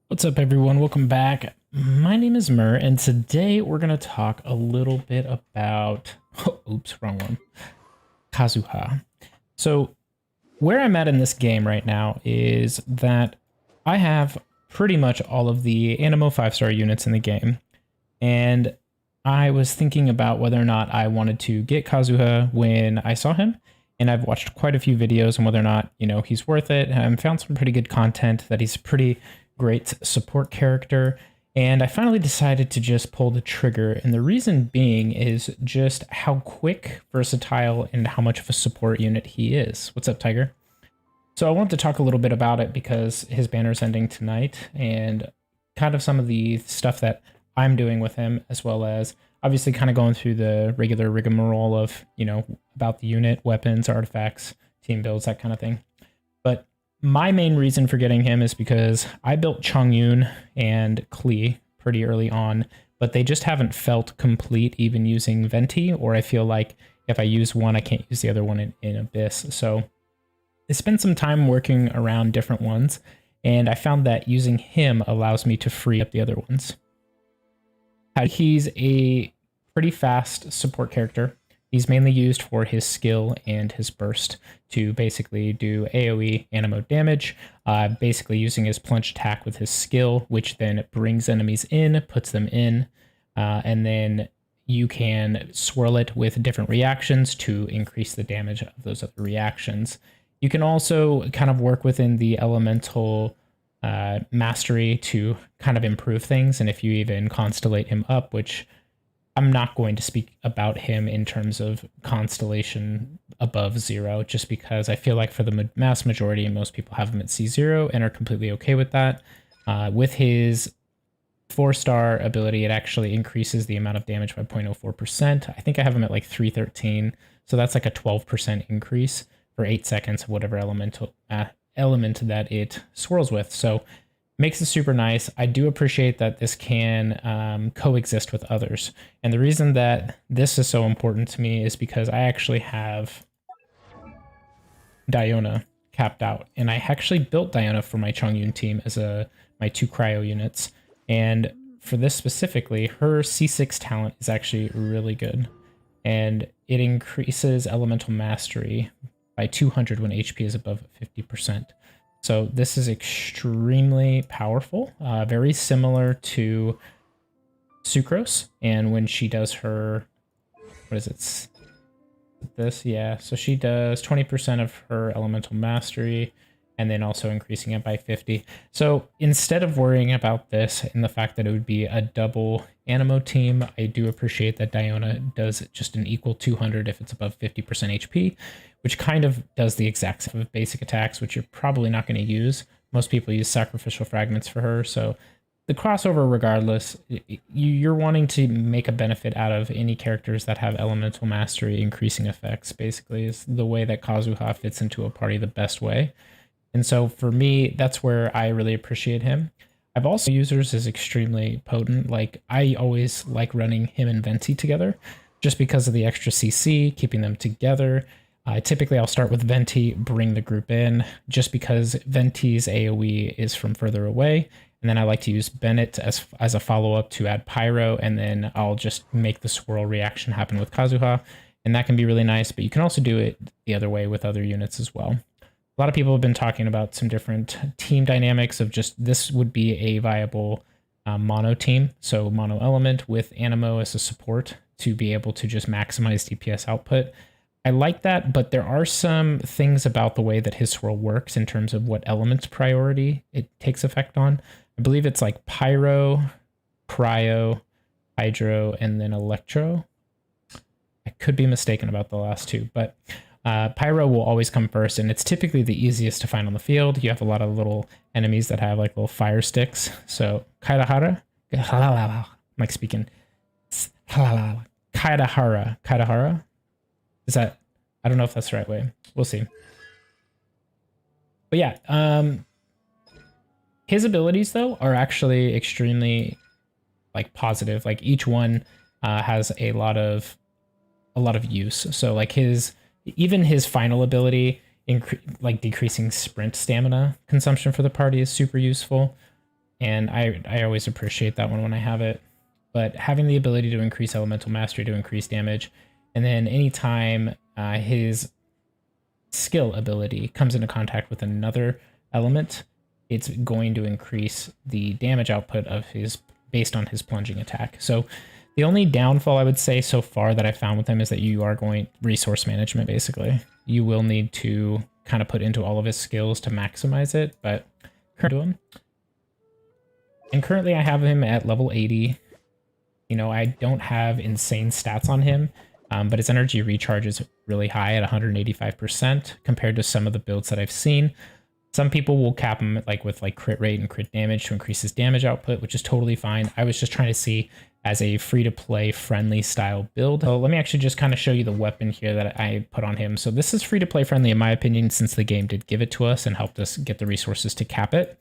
What's up, everyone? Welcome back. My name is Mur, and today we're going to talk a little bit about... oops, wrong one. Kazuha. So, where I'm at in this game right now is that I have pretty much all of the Animo 5-star units in the game, and I was thinking about whether or not I wanted to get Kazuha when I saw him, and I've watched quite a few videos on whether or not, he's worth it, and I've found some pretty good content that he's pretty great support character, and I finally decided to just pull the trigger, and the reason being is just how quick, versatile, and how much of a support unit he is. What's up, Tiger? So I want to talk a little bit about it because his banner's ending tonight, and kind of some of the stuff that I'm doing with him, as well as obviously kind of going through the regular rigmarole of, about the unit, weapons, artifacts, team builds, that kind of thing. But my main reason for getting him is because I built Chongyun and Klee pretty early on, but they just haven't felt complete even using Venti, or I feel like if I use one, I can't use the other one in Abyss. So I spent some time working around different ones, and I found that using him allows me to free up the other ones. He's a pretty fast support character. He's mainly used for his skill and his burst to basically do AoE animo damage, basically using his plunge attack with his skill, which then brings enemies in, puts them in, and then you can swirl it with different reactions to increase the damage of those other reactions. You can also kind of work within the elemental mastery to kind of improve things, and if you even constellate him up, which I'm not going to speak about him in terms of constellation above 0, just because I feel like for the mass majority, most people have him at C0 and are completely okay with that. With his 4-star ability, it actually increases the amount of damage by 0.04%. I think I have him at like 313, so that's like a 12% increase for 8 seconds of whatever element that it swirls with. So makes it super nice. I do appreciate that this can coexist with others. And the reason that this is so important to me is because I actually have Diona capped out. And I actually built Diona for my Chongyun team as my 2 cryo units. And for this specifically, her C6 talent is actually really good. And it increases elemental mastery by 200 when HP is above 50%. So this is extremely powerful, very similar to Sucrose. And when she does her, what is it? This, yeah. So she does 20% of her elemental mastery, and then also increasing it by 50. So instead of worrying about this and the fact that it would be a double animo team, I do appreciate that Diona does just an equal 200 if it's above 50% HP, which kind of does the exact same of basic attacks, which you're probably not going to use. Most people use sacrificial fragments for her, so the crossover, regardless, you're wanting to make a benefit out of any characters that have elemental mastery increasing effects, basically, is the way that Kazuha fits into a party the best way. And so for me, that's where I really appreciate him. I've also users is extremely potent. Like, I always like running him and Venti together just because of the extra CC, keeping them together. Typically, I'll start with Venti, bring the group in, just because Venti's AoE is from further away. And then I like to use Bennett as a follow-up to add Pyro, and then I'll just make the swirl reaction happen with Kazuha. And that can be really nice, but you can also do it the other way with other units as well. A lot of people have been talking about some different team dynamics of just this would be a viable mono team. So mono element with Animo as a support to be able to just maximize DPS output. I like that, but there are some things about the way that his swirl works in terms of what elements priority it takes effect on. I believe it's like Pyro, Cryo, Hydro, and then Electro. I could be mistaken about the last two, but Pyro will always come first, and it's typically the easiest to find on the field. You have a lot of little enemies that have like little fire sticks. So Kaidahara, I'm like speaking. Kaidahara. Is that, I don't know if that's the right way. We'll see. But yeah, his abilities though are actually extremely like positive. Like each one has a lot of use. So like even his final ability like decreasing sprint stamina consumption for the party is super useful. and I always appreciate that one when I have it. But having the ability to increase elemental mastery to increase damage, and then anytime his skill ability comes into contact with another element, it's going to increase the damage output of his based on his plunging attack. So the only downfall I would say so far that I found with him is that you are going resource management, basically. You will need to kind of put into all of his skills to maximize it, but currently I have him at level 80. You know, I don't have insane stats on him, but his energy recharge is really high at 185% compared to some of the builds that I've seen. Some people will cap him with crit rate and crit damage to increase his damage output, which is totally fine. I was just trying to see as a free-to-play friendly style build. So let me actually just kind of show you the weapon here that I put on him. So this is free-to-play friendly in my opinion, since the game did give it to us and helped us get the resources to cap it.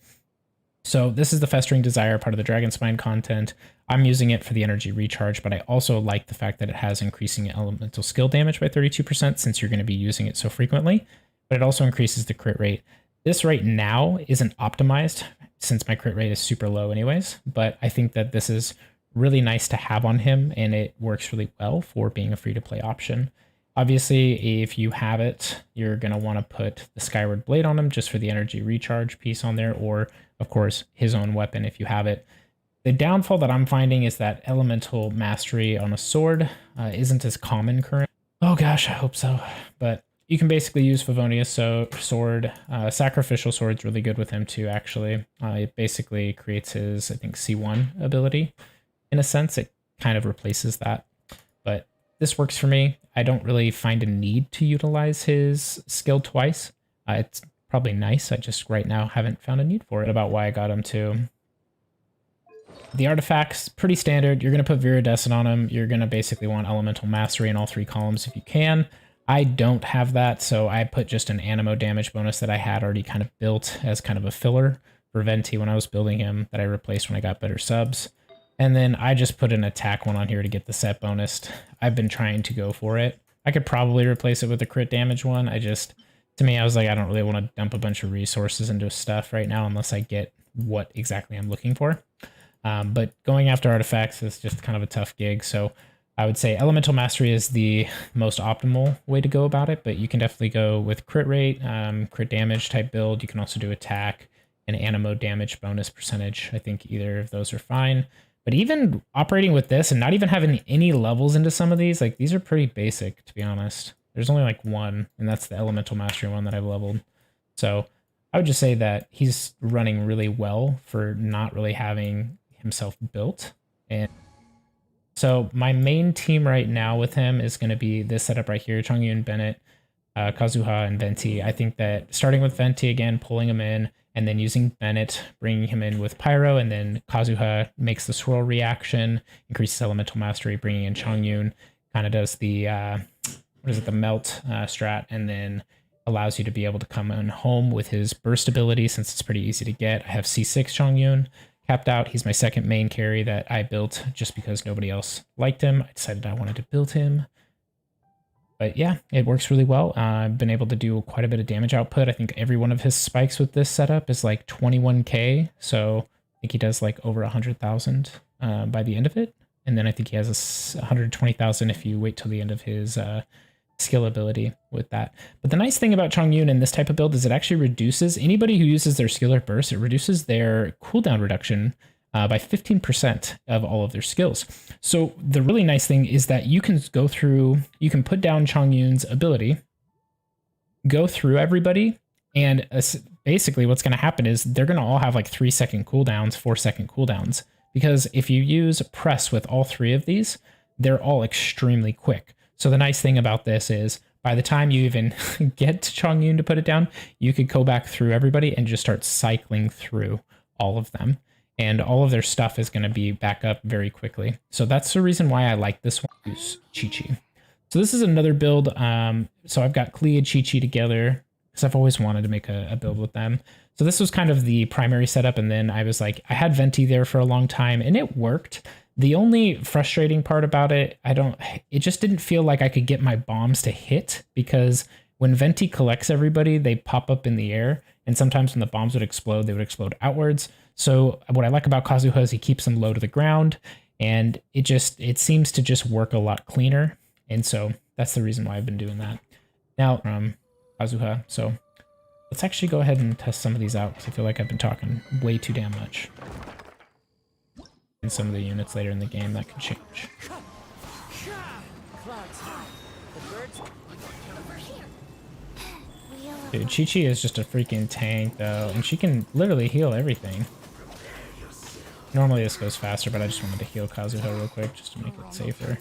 So this is the Festering Desire, part of the Dragon Spine content. I'm using it for the energy recharge, but I also like the fact that it has increasing elemental skill damage by 32% since you're going to be using it so frequently, but it also increases the crit rate. This right now isn't optimized since my crit rate is super low anyways, but I think that this is really nice to have on him and it works really well for being a free-to-play option. Obviously, if you have it, you're going to want to put the Skyward Blade on him just for the energy recharge piece on there, or of course, his own weapon if you have it. The downfall that I'm finding is that elemental mastery on a sword isn't as common currently. Oh gosh, I hope so. But you can basically use Favonia's sword. Sacrificial sword's really good with him too, actually. It basically creates his, I think, C1 ability. In a sense, it kind of replaces that. But this works for me. I don't really find a need to utilize his skill twice. It's probably nice. I just right now haven't found a need for it. About why I got him too. The artifacts, pretty standard. You're going to put Viridescent on him. You're going to basically want Elemental Mastery in all three columns if you can. I don't have that, so I put just an Animo damage bonus that I had already kind of built as kind of a filler for Venti when I was building him that I replaced when I got better subs. And then I just put an attack one on here to get the set bonus. I've been trying to go for it. I could probably replace it with a crit damage one. To me, I was like, I don't really want to dump a bunch of resources into stuff right now unless I get what exactly I'm looking for. But going after artifacts is just kind of a tough gig. So I would say Elemental Mastery is the most optimal way to go about it, but you can definitely go with crit rate, crit damage type build. You can also do attack and Animo damage bonus percentage. I think either of those are fine. But even operating with this and not even having any levels into some of these, like these are pretty basic, to be honest. There's only like one, and that's the Elemental Mastery one that I've leveled. So I would just say that he's running really well for not really having himself built. And so my main team right now with him is going to be this setup right here: Chongyun, Bennett, Kazuha, and Venti. I think that starting with Venti again, pulling him in, and then using Bennett, bringing him in with Pyro, and then Kazuha makes the swirl reaction, increases Elemental Mastery, bringing in Chongyun, kind of does the, the melt strat, and then allows you to be able to come in home with his burst ability since it's pretty easy to get. I have C6 Chongyun capped out. He's my second main carry that I built just because nobody else liked him. I decided I wanted to build him. But yeah, it works really well. I've been able to do quite a bit of damage output. I think every one of his spikes with this setup is like 21k. So I think he does like over 100,000 by the end of it. And then I think he has 120,000 if you wait till the end of his skill ability with that. But the nice thing about Chongyun in this type of build is it actually reduces anybody who uses their skill or burst. It reduces their cooldown reduction by 15% of all of their skills. So the really nice thing is that you can go through, you can put down Chongyun's ability, go through everybody, and basically what's going to happen is they're going to all have like 3-second cooldowns, 4-second cooldowns, because if you use press with all three of these, they're all extremely quick. So the nice thing about this is by the time you even get to Chongyun to put it down, you could go back through everybody and just start cycling through all of them. And all of their stuff is going to be back up very quickly. So that's the reason why I like this one, use Qiqi. So this is another build. So I've got Klee and Qiqi together because I've always wanted to make a build with them. So this was kind of the primary setup. And then I was like, I had Venti there for a long time and it worked. The only frustrating part about it, it just didn't feel like I could get my bombs to hit, because when Venti collects everybody, they pop up in the air. And sometimes when the bombs would explode, they would explode outwards. So what I like about Kazuha is he keeps them low to the ground, and it seems to just work a lot cleaner. And so that's the reason why I've been doing that. Now, Kazuha, so let's actually go ahead and test some of these out, because I feel like I've been talking way too damn much. And some of the units later in the game that could change. Dude, Qiqi is just a freaking tank, though, and she can literally heal everything. Normally this goes faster, but I just wanted to heal Kazuha real quick, just to make it safer.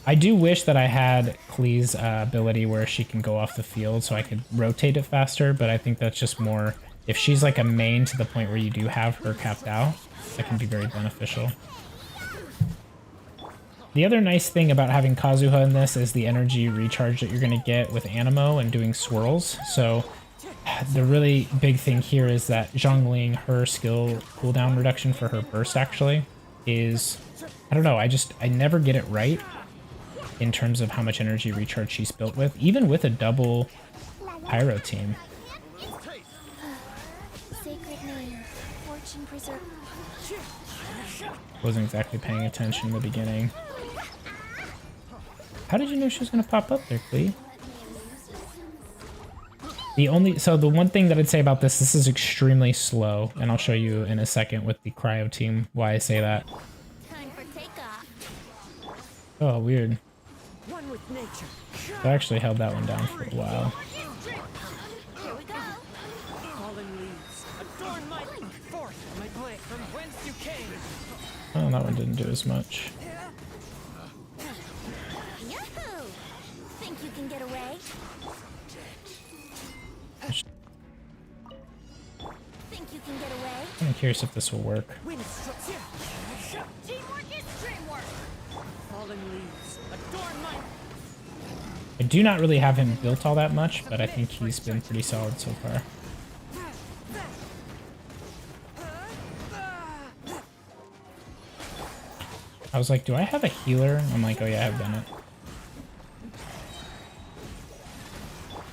I do wish that I had Klee's ability where she can go off the field so I could rotate it faster, but I think that's just more... If she's like a main to the point where you do have her capped out, that can be very beneficial. The other nice thing about having Kazuha in this is the energy recharge that you're going to get with Animo and doing swirls. So the really big thing here is that Zhongli, her skill cooldown reduction for her burst actually is, I don't know, I never get it right in terms of how much energy recharge she's built with, even with a double pyro team. Wasn't exactly paying attention in the beginning. How did you know she was going to pop up there, Klee? So the one thing that I'd say about this is extremely slow, and I'll show you in a second with the cryo team why I say that. Time for takeoff. Oh, weird. One with nature. I actually held that one down for a while. Here we go. Fallen leaves. Adorn my forth, my blade from whence you came. Oh, that one didn't do as much. Yahoo! Think you can get away? Think you can get away? I'm curious if this will work. Teamwork is dreamwork. Fallen leaves. Adorn my... I do not really have him built all that much, but I think he's been pretty solid so far. I was like, do I have a healer? I'm like, oh yeah, I have Bennett.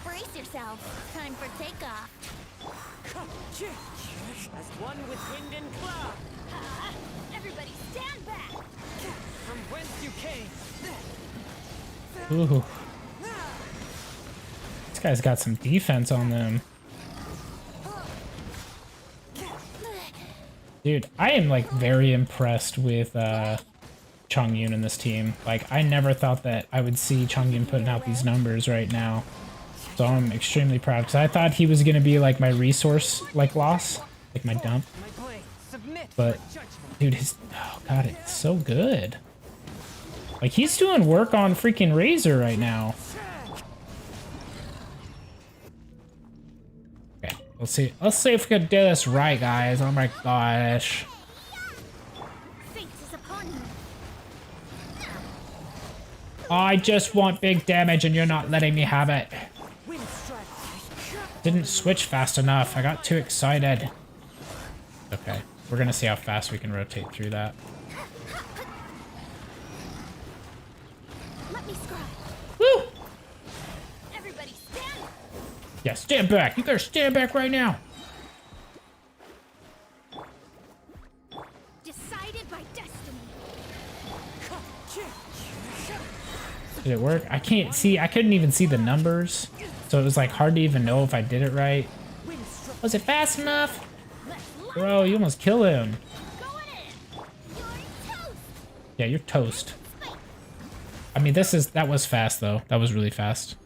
Brace yourself. Time for takeoff. As one with wind and cloud. Everybody stand back. From whence you came. Ooh. This guy's got some defense on them. Dude, I am like very impressed with Chongyun in this team. Like, I never thought that I would see Chongyun putting out these numbers right now. So I'm extremely proud, because I thought he was going to be like my resource like loss, like my dump. But dude, oh god, it's so good. Like, he's doing work on freaking Razor right now. Okay, let's see if we can do this right, guys. Oh my gosh. I just want big damage and you're not letting me have it. Didn't switch fast enough. I got too excited. Okay, we're gonna see how fast we can rotate through that. Woo! Everybody stand. Yeah, stand back. You better stand back right now. Decided by destiny. Did it work? I can't see. I couldn't even see the numbers. So it was like hard to even know if I did it right. Was it fast enough? Bro, you almost kill him. Yeah, you're toast. I mean, that was fast though. That was really fast.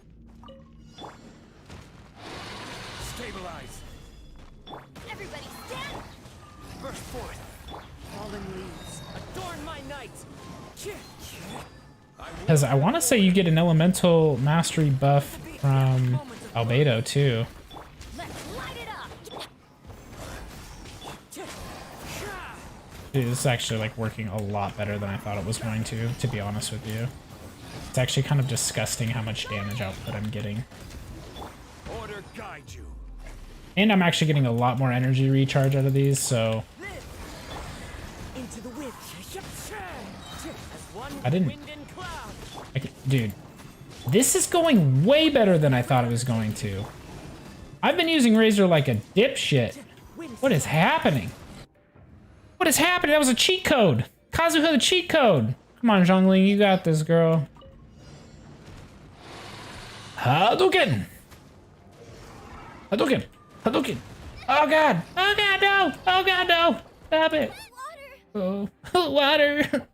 Stabilize. Everybody stand. Burst forth. Fallen leaves. Adorn my night. Because I want to say you get an elemental mastery buff from Albedo too. Let's light it up. Dude, this is actually like working a lot better than I thought it was going to be honest with you. It's actually kind of disgusting how much damage output I'm getting. Order guide you. And I'm actually getting a lot more energy recharge out of these, so Into the wind. I didn't... Dude, this is going way better than I thought it was going to. I've been using Razor like a dipshit. What is happening? What is happening? That was a cheat code. Kazuha, the cheat code. Come on, Zhongli, you got this, girl. Hadouken! Hadouken! Hadouken! Oh god! Oh god, no! Oh god, no! Stop it! Water! Oh, water!